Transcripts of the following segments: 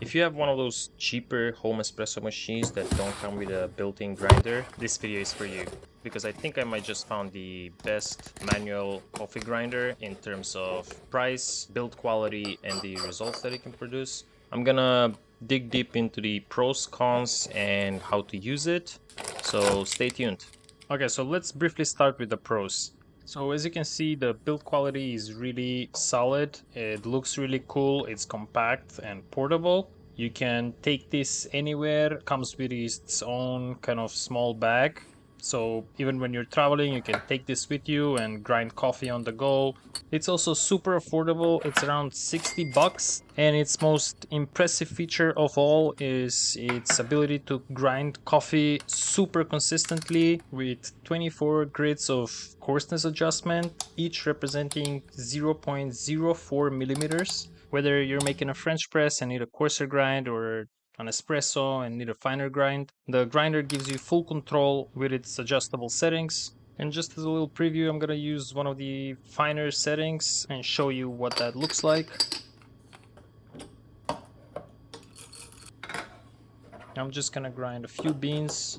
If you have one of those cheaper home espresso machines that don't come with a built-in grinder, this video is for you. Because I think I might just found the best manual coffee grinder in terms of price, build quality, and the results that it can produce. I'm gonna dig deep into the pros, cons, and how to use it. So stay tuned. Okay, so let's briefly start with the pros. So as you can see, the build quality is really solid. It looks really cool. It's compact and portable. You can take this anywhere. Comes with its own kind of small bag. So even when you're traveling, you can take this with you and grind coffee on the go. It's also super affordable. It's around 60 bucks. And its most impressive feature of all is its ability to grind coffee super consistently with 24 grids of coarseness adjustment, each representing 0.04 millimeters. Whether you're making a French press and need a coarser grind or an espresso and need a finer grind, the grinder gives you full control with its adjustable settings. And just as a little preview, I'm gonna use one of the finer settings and show you what that looks like. I'm just gonna grind a few beans.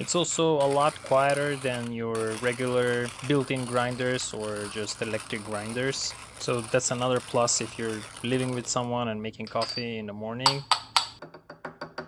It's also a lot quieter than your regular built-in grinders or just electric grinders. So that's another plus if you're living with someone and making coffee in the morning.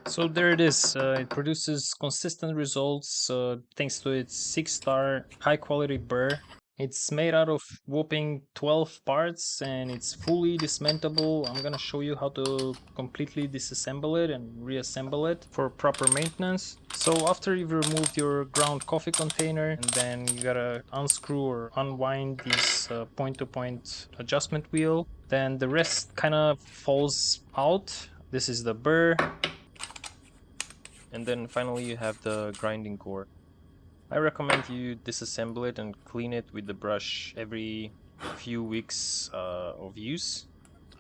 So there it is. It produces consistent results thanks to its 6-star high-quality burr. It's made out of whopping 12 parts and it's fully dismantleable. I'm gonna show you how to completely disassemble it and reassemble it for proper maintenance. So after you've removed your ground coffee container, and then you gotta unscrew or unwind this point-to-point adjustment wheel, then the rest kind of falls out. This is the burr. And then finally you have the grinding core. I recommend you disassemble it and clean it with the brush every few weeks of use.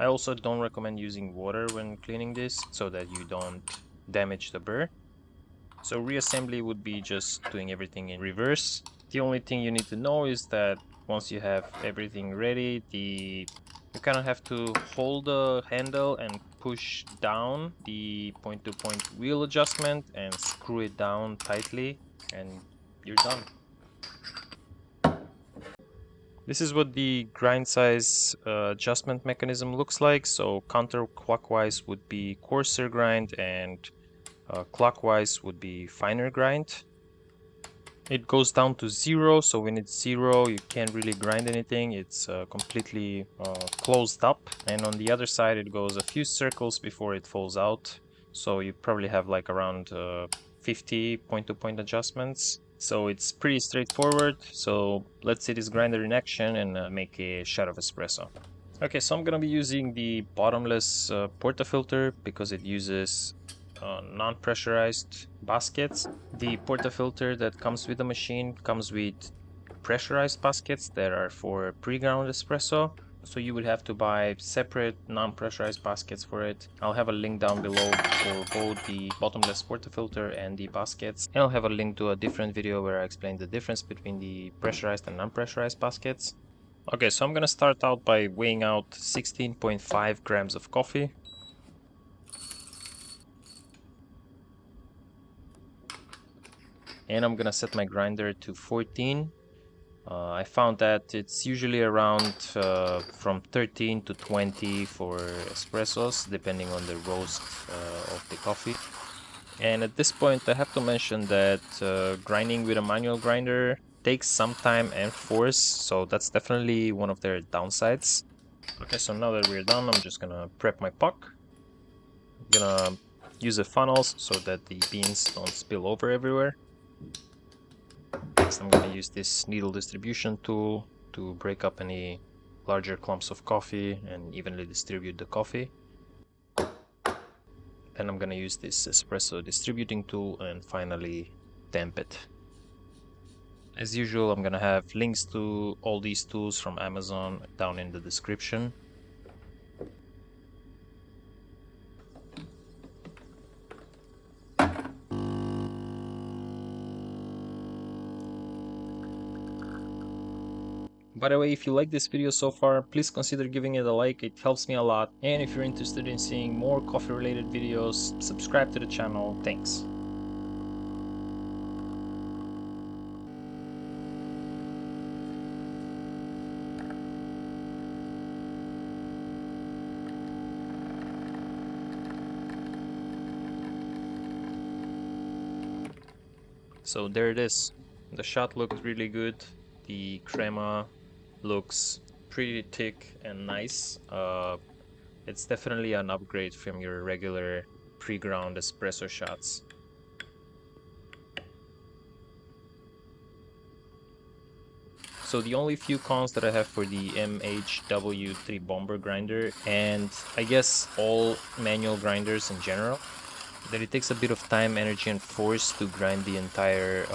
I also don't recommend using water when cleaning this so that you don't damage the burr. So reassembly would be just doing everything in reverse. The only thing you need to know is that once you have everything ready, you kind of have to hold the handle and push down the point-to-point wheel adjustment and screw it down tightly, and you're done. This is what the grind size adjustment mechanism looks like. So counterclockwise would be coarser grind and clockwise would be finer grind. It goes down to 0, so when it's 0 you can't really grind anything. It's completely closed up, and on the other side it goes a few circles before it falls out, so you probably have like around 50 point-to-point adjustments. So it's pretty straightforward. So let's see this grinder in action and make a shot of espresso. Okay, so I'm gonna be using the bottomless portafilter because it uses non-pressurized baskets. The portafilter that comes with the machine comes with pressurized baskets that are for pre-ground espresso. So you would have to buy separate non-pressurized baskets for it. I'll have a link down below for both the bottomless portafilter and the baskets. And I'll have a link to a different video where I explain the difference between the pressurized and non-pressurized baskets. Okay, so I'm gonna start out by weighing out 16.5 grams of coffee. And I'm gonna set my grinder to 14. I found that it's usually around from 13 to 20 for espressos, depending on the roast of the coffee. And at this point, I have to mention that grinding with a manual grinder takes some time and force, so that's definitely one of their downsides. Okay, so now that we're done, I'm just gonna prep my puck. I'm gonna use the funnels so that the beans don't spill over everywhere. Next, I'm gonna use this needle distribution tool to break up any larger clumps of coffee and evenly distribute the coffee. Then I'm gonna use this espresso distributing tool and finally damp it. As usual, I'm gonna have links to all these tools from Amazon down in the description. By the way, if you like this video so far, please consider giving it a like, it helps me a lot. And if you're interested in seeing more coffee related videos, subscribe to the channel. Thanks. So there it is. The shot looked really good. The crema looks pretty thick and nice. It's definitely an upgrade from your regular pre-ground espresso shots. So the only few cons that I have for the MHW-3BOMBER grinder, and I guess all manual grinders in general, that it takes a bit of time, energy, and force to grind the entire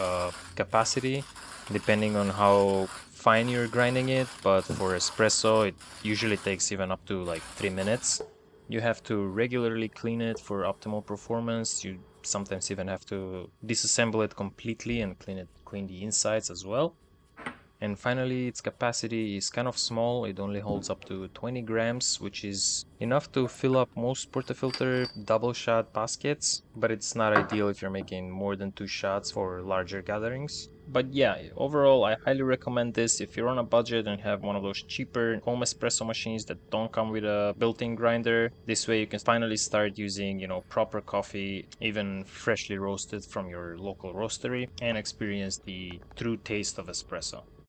capacity, depending on how fine you're grinding it. But for espresso, it usually takes even up to like 3 minutes. You have to regularly clean it for optimal performance. You sometimes even have to disassemble it completely and clean the insides as well. And finally, its capacity is kind of small. It only holds up to 20 grams, which is enough to fill up most portafilter double shot baskets, but it's not ideal if you're making more than 2 shots for larger gatherings. But yeah, overall, I highly recommend this if you're on a budget and have one of those cheaper home espresso machines that don't come with a built-in grinder. This way you can finally start using, proper coffee, even freshly roasted from your local roastery, and experience the true taste of espresso.